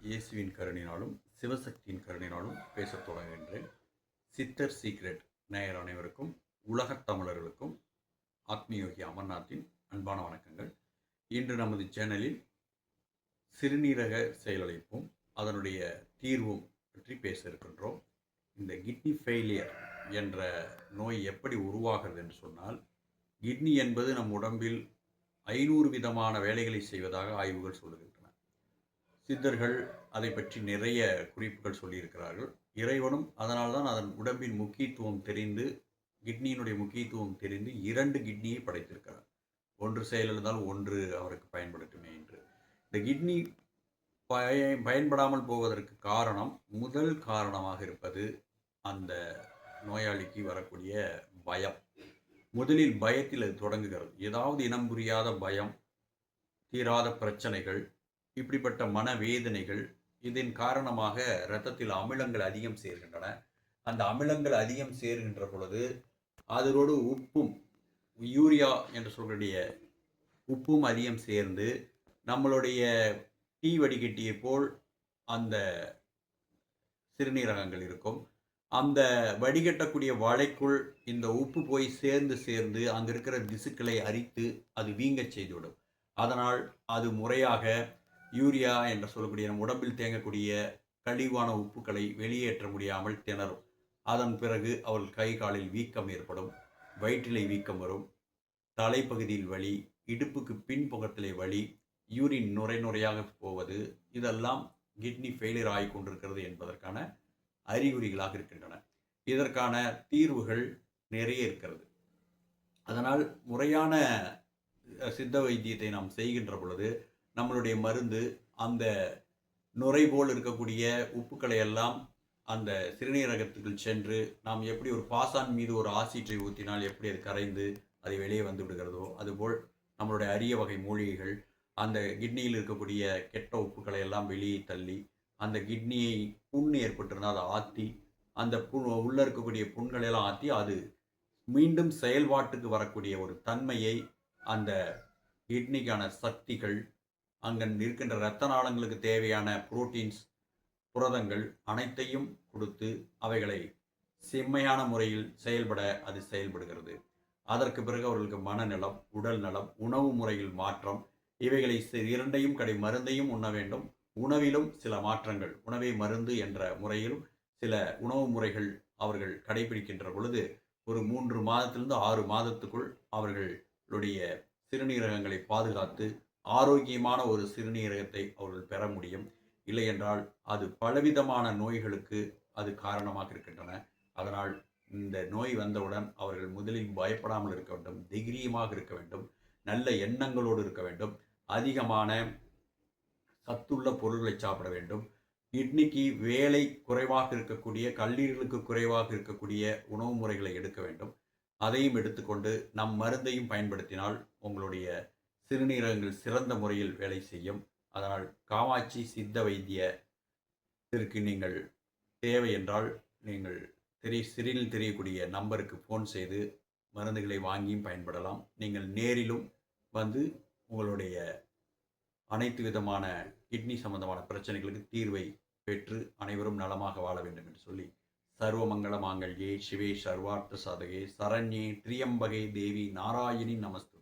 இயேசுவின் கருணையினாலும் சிவசக்தியின் கருணையினாலும் பேசத் தொடங்குகின்றேன். சித்தர் சீக்ரெட் நேயர் அனைவருக்கும் உலகத் தமிழர்களுக்கும் ஆத்மயோகி அமர்நாத்தின் அன்பான வணக்கங்கள். இன்று நமது சேனலில் சிறுநீரக செயலிழப்பும் அதனுடைய தீர்வும் பற்றி பேச இருக்கின்றோம். இந்த கிட்னி ஃபெயிலியர் என்ற நோய் எப்படி உருவாகிறது என்று சொன்னால், கிட்னி என்பது நம் உடம்பில் 500 விதமான வேலைகளை செய்வதாக ஆய்வுகள் சொல்லுகின்றன. சித்தர்கள் அதை பற்றி நிறைய குறிப்புகள் சொல்லியிருக்கிறார்கள். இறைவனும் அதனால்தான் அதன் உடம்பின் முக்கியத்துவம் தெரிந்து, கிட்னியினுடைய முக்கியத்துவம் தெரிந்து 2 கிட்னியை படைத்திருக்கிறார். ஒன்று செயலிழந்தால் ஒன்று அவருக்கு பயன்படுத்துமே என்று. இந்த கிட்னி பயன்படாமல் போவதற்கு முதல் காரணமாக இருப்பது அந்த நோயாளிக்கு வரக்கூடிய பயம். முதலில் பயத்தில் அது தொடங்குகிறது. ஏதாவது இனம் புரியாத பயம், தீராத பிரச்சனைகள், இப்படிப்பட்ட மனவேதனைகள், இதன் காரணமாக இரத்தத்தில் அமிலங்கள் அதிகம் சேர்கின்றன. அந்த அமிலங்கள் அதிகம் சேர்கின்ற பொழுது அதனோடு உப்பும், யூரியா என்று சொல்லக்கூடிய உப்பும் அதிகம் சேர்ந்து நம்மளுடைய டீ வடிகட்டியை போல் அந்த சிறுநீரகங்கள் இருக்கும். அந்த வடிகட்டக்கூடிய வாழைக்குள் இந்த உப்பு போய் சேர்ந்து அங்கே இருக்கிற திசுக்களை அரித்து அது வீங்கச் செய்துவிடும். அதனால் அது முறையாக யூரியா என்று சொல்லக்கூடிய நம் உடம்பில் தேங்கக்கூடிய கழிவான உப்புக்களை வெளியேற்ற முடியாமல் திணறும். அதன் பிறகு அவள் கை காலில் வீக்கம் ஏற்படும், வயிற்றிலை வீக்கம் வரும், தலைப்பகுதியில் வலி, இடுப்புக்கு பின்புறத்திலே வலி, யூரின் நுரையாக போவது, இதெல்லாம் கிட்னி ஃபெயிலியர் ஆகி கொண்டிருக்கிறது என்பதற்கான அறிகுறிகளாக இருக்கின்றன. இதற்கான தீர்வுகள் நிறைய இருக்கிறது. அதனால் முறையான சித்த வைத்தியத்தை நாம் செய்கின்ற பொழுது நம்மளுடைய மருந்து அந்த நுரை போல் இருக்கக்கூடிய உப்புக்களை எல்லாம் அந்த சிறுநீரகத்துக்குள் சென்று, நாம் எப்படி ஒரு பாசான் மீது ஒரு ஆசிட்டை ஊற்றினால் எப்படி அது கரைந்து அது வெளியே வந்து விடுகிறதோ, அதுபோல் நம்மளுடைய அரிய வகை மூலிகைகள் அந்த கிட்னியில் இருக்கக்கூடிய கெட்ட உப்புக்களை எல்லாம் வெளியே தள்ளி, அந்த கிட்னியை புண் ஏற்பட்டிருந்தால் அதை ஆற்றி, அந்த உள்ளே இருக்கக்கூடிய புண்களெல்லாம் ஆற்றி அது மீண்டும் செயல்பாட்டுக்கு வரக்கூடிய ஒரு தன்மையை, அந்த கிட்னிக்கான சக்திகள், அங்கே இருக்கின்ற இரத்த நாளங்களுக்கு தேவையான புரோட்டீன்ஸ், புரதங்கள் அனைத்தையும் கொடுத்து அவைகளை செம்மையான முறையில் செயல்பட அது செயல்படுகிறது. அதற்கு பிறகு அவர்களுக்கு மனநலம், உடல் நலம், உணவு முறையில் மாற்றம், இவைகளை இரண்டையும் மருந்தையும் உண்ண வேண்டும். உணவிலும் சில மாற்றங்கள், உணவே மருந்து என்ற முறையிலும் சில உணவு முறைகள் அவர்கள் கடைபிடிக்கின்ற பொழுது ஒரு 3 மாதத்திலிருந்து 6 மாதத்துக்குள் அவர்களுடைய சிறுநீரகங்களை பாதுகாத்து ஆரோக்கியமான ஒரு சிறுநீரகத்தை அவர்கள் பெற முடியும். இல்லை என்றால் அது பலவிதமான நோய்களுக்கு அது காரணமாக இருக்கின்றன. அதனால் இந்த நோய் வந்தவுடன் அவர்கள் முதலில் பயப்படாமல் இருக்க வேண்டும், தைரியமாக இருக்க வேண்டும், நல்ல எண்ணங்களோடு இருக்க வேண்டும், அதிகமான சத்துள்ள பொருள்களை சாப்பிட வேண்டும். கிட்னிக்கு வேலை குறைவாக இருக்கக்கூடிய, கல்லீரலுக்கு குறைவாக இருக்கக்கூடிய உணவு முறைகளை எடுக்க வேண்டும். அதையும் எடுத்துக்கொண்டு நம் மருந்தையும் பயன்படுத்தினால் உங்களுடைய சிறுநீரகங்கள் சிறந்த முறையில் வேலை செய்யும். அதனால் காமாட்சி சித்த வைத்தியத்திற்கு நீங்கள் தேவை என்றால் நீங்கள் சிறில் தெரியக்கூடிய நம்பருக்கு ஃபோன் செய்து மருந்துகளை வாங்கியும் பயன்படலாம். நீங்கள் நேரிலும் வந்து உங்களுடைய அனைத்து விதமான கிட்னி சம்பந்தமான பிரச்சனைகளுக்கு தீர்வை பெற்று அனைவரும் நலமாக வாழ வேண்டும் என்று சொல்லி, சர்வமங்கள மாங்கல்யே சிவே சர்வார்த்த சாதகே சரண்யே திரியம்பகே தேவி நாராயணி நமஸ்து.